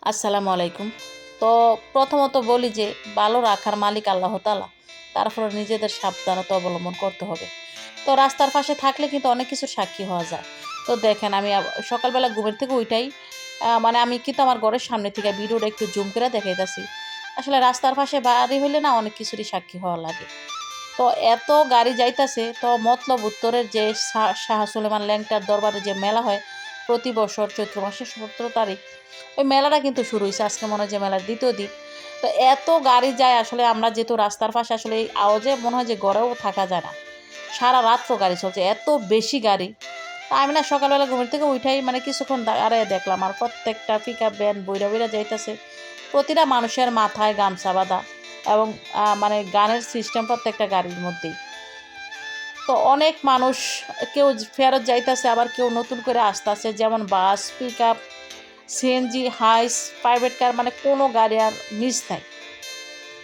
আসসালামু আলাইকুম। তো প্রথমত বলি যে ভালো রাখার মালিক আল্লাহ তাআলা। তারপরে নিজেদের সাবধানতা অবলম্বন করতে হবে। তো রাস্তার পাশে থাকলে কিন্তু অনেক কিছুর সাক্ষী হওয়া যায়। তো দেখেন আমি সকালবেলা ঘুমের থেকে উইঠাই মানে আমি কিন্তু আমার ঘরের সামনে থেকে ভিডিওটা একটু জুম করে দেখাইতাছি। আসলে রাস্তার পাশে বাড়ি হইলে না অনেক কিছুরই সাক্ষী হওয়া লাগে। তো এত গাড়ি যাইতাছে তো মতলব উত্তরের যে শাহ সুলেমান ল্যাংটার দরবারে যে মেলা হয় প্রতি বছর চৈত্র মাসের ১৭ তারিখ, ওই মেলাটা কিন্তু শুরু হয়েছে। আজকে মনে হয় যে মেলার দ্বিতীয় দিন। তো এত গাড়ি যায় আসলে আমরা যেহেতু রাস্তার পাশে আসলে এই আওয়াজে মনে হয় যে ঘরেও থাকা যায় না। সারা রাত্র গাড়ি চলছে, এত বেশি গাড়ি। তা আমি না সকালবেলা ঘুমের থেকে উঠাই মানে কিছুক্ষণ দাঁড়ায় দেখলাম আর প্রত্যেকটা পিকআপ ভ্যান বইরা বইরা যাইতেছে। প্রতিটা মানুষের মাথায় গামছা বাঁধা এবং মানে গানের সিস্টেম প্রত্যেকটা গাড়ির মধ্যেই। তো অনেক মানুষ কেউ ফেরত যাইতেছে আবার কেউ নতুন করে আসতেছে, যেমন বাস, পিকআপ, সিএনজি, হাইস, প্রাইভেট কার, মানে কোনো গাড়ি আর মিস নাই।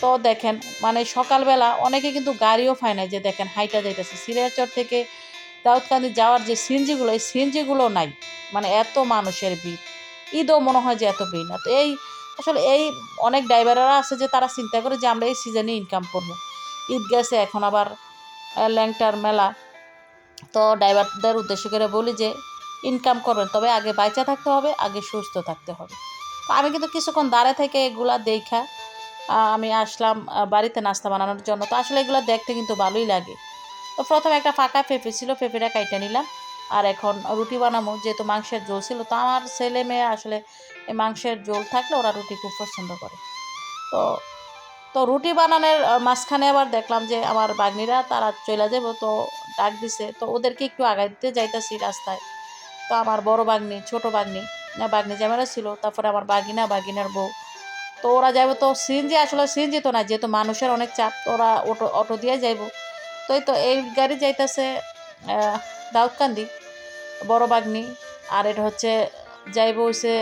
তো দেখেন মানে সকালবেলা অনেকে কিন্তু গাড়িও পায় না, যে দেখেন হাইটা যাইতেছে সিরিয়াচর থেকে দাউদকান্দি যাওয়ার যে সিএনজিগুলো, এই সিএনজিগুলো নাই। মানে এত মানুষের ভিড়। ঈদও মনে হয় যে এত ভিড় না। তো এই আসলে এই অনেক ড্রাইভাররা আছে যে তারা চিন্তা করে যে আমরা এই সিজনে ইনকাম করব। ঈদ গেছে, এখন আবার ল্যাংটার মেলা। তো ড্রাইভারদের উদ্দেশ্য করে বলি যে ইনকাম করবেন, তবে আগে বাইচা থাকতে হবে, আগে সুস্থ থাকতে হবে। তো আমি কিন্তু কিছুক্ষণ দাঁড়ায় থেকে এগুলা দেখা আমি আসলাম বাড়িতে নাস্তা বানানোর জন্য। তো আসলে এগুলো দেখতে কিন্তু ভালোই লাগে। তো প্রথমে একটা ফাঁকা পেঁপে ছিল, পেঁপেটা কাইটে নিলাম। আর এখন রুটি বানাবো, যেহেতু মাংসের ঝোল ছিল। তো আমার ছেলে মেয়ে আসলে এই মাংসের ঝোল থাকলে ওরা রুটি খুব পছন্দ করে। তো তো রুটি বানানোর মাঝখানে আবার দেখলাম যে আমার বাগ্নিরা তারা চলে যাবো, তো ডাক দিছে। তো ওদেরকে একটু আগাইতে যাইতাছি রাস্তায়। তো আমার বড় বাগ্নি, ছোট বাগ্নি, বাগ্নি জামেলা ছিল, তারপরে আমার বাগিনা, বাগিনার বউ। তো ওরা যাইবো। তো সিএনজি আসলে সিএনজি তো না, যেহেতু মানুষের অনেক চাপ, তো ওরা অটো অটো দিয়ে যাইবো। তো এই তো এই গাড়ি যাইতেছে দাউদকান্দি, বড় বাগ্নি। আর এটা হচ্ছে যাইবো হচ্ছে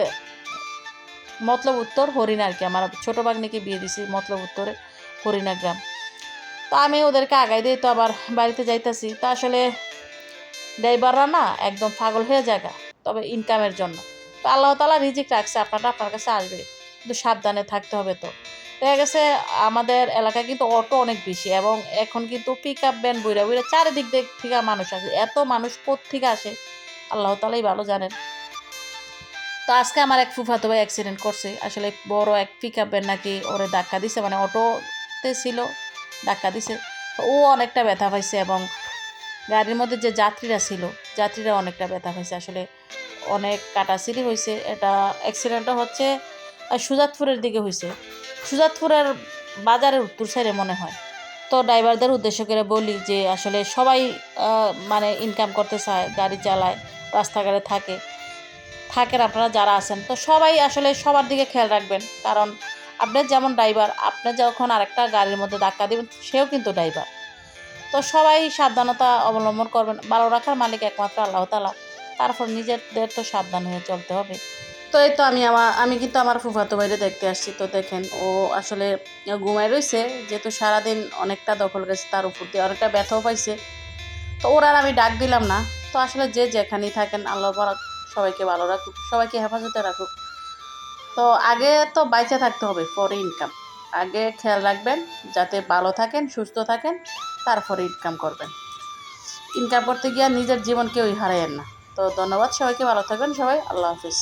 মতলব উত্তর হরিণ আর কি। আমার ছোট বাগ্নিকে বিয়ে দিছি মতলব উত্তরে হরিণা গ্রাম। তো আমি ওদেরকে আগাই দিই, তো আবার বাড়িতে যাইতাছি। তো আসলে ড্রাইভাররা না একদম পাগল হয়ে জায়গা, তবে ইনকামের জন্য। তো আল্লাহ তাআলা রিজিক রাখছে, আপনারা আপনার কাছে আসবে, কিন্তু সাবধানে থাকতে হবে। তো দেখা গেছে আমাদের এলাকায় কিন্তু অটো অনেক বেশি, এবং এখন কিন্তু পিক আপ ভ্যান বইরা বইরা চারিদিক দিক থেকে মানুষ আসে। এত মানুষ কোত্থেকে আসে আল্লাহ তাআলাই ভালো জানেন। তো আজকে আমার এক ফুফাতো ভাই অ্যাক্সিডেন্ট করছে। আসলে বড় এক পিক আপ ভ্যান নাকি ওরে ধাক্কা দিছে, মানে অটোতে ছিল, ধাক্কা দিছে। তো ও অনেকটা ব্যথা পাইছে, এবং গাড়ির মধ্যে যে যাত্রীরা ছিল, যাত্রীরা অনেকটা ব্যথা পাইছে। আসলে অনেক কাটাছিড়ি হয়েছে। এটা অ্যাক্সিডেন্টটা হচ্ছে সুজাতপুরের দিকে হয়েছে, সুজাতপুরের বাজারের উত্তর সাইডে মনে হয়। তো ড্রাইভারদের উদ্দেশ্য করে বলি যে আসলে সবাই মানে ইনকাম করতে চায়, গাড়ি চালায়, রাস্তাঘাটে থাকেন আপনারা যারা আছেন। তো সবাই আসলে সবার দিকে খেয়াল রাখবেন, কারণ আপনার যেমন ড্রাইভার, আপনি যখন আরেকটা গাড়ির মধ্যে ধাক্কা দিবেন সেও কিন্তু ড্রাইভার। তো সবাই সাবধানতা অবলম্বন করবেন। ভালো রাখার মালিক একমাত্র আল্লাহ তাআলা। তারপর নিজেদের তো সাবধান হয়ে চলতে হবে। তো এই তো আমি কিন্তু আমার ফুফাতো ভাইরে দেখতে আসছি। তো দেখেন ও আসলে ঘুমায় রইছে, যেহেতু সারাদিন অনেকটা দখল গেছে, তার উপর দিয়ে অনেকটা ব্যথাও পাইছে। তো ওর আর আমি ডাক দিলাম না। তো আসলে যে যেখানেই থাকেন আল্লাহ পাক সবাইকে ভালো রাখুক, সবাইকে হেফাজতে রাখুক। তো আগে তো বাইচে থাকতে হবে, পরে ইনকাম। আগে খেয়াল রাখবেন যাতে ভালো থাকেন, সুস্থ থাকেন, তারপরে ইনকাম করবেন। ইনকাম করতে গিয়ে নিজের জীবন কেউই হারায়েন না। তো ধন্যবাদ সবাইকে, ভালো থাকবেন সবাই, আল্লাহ হাফিজ।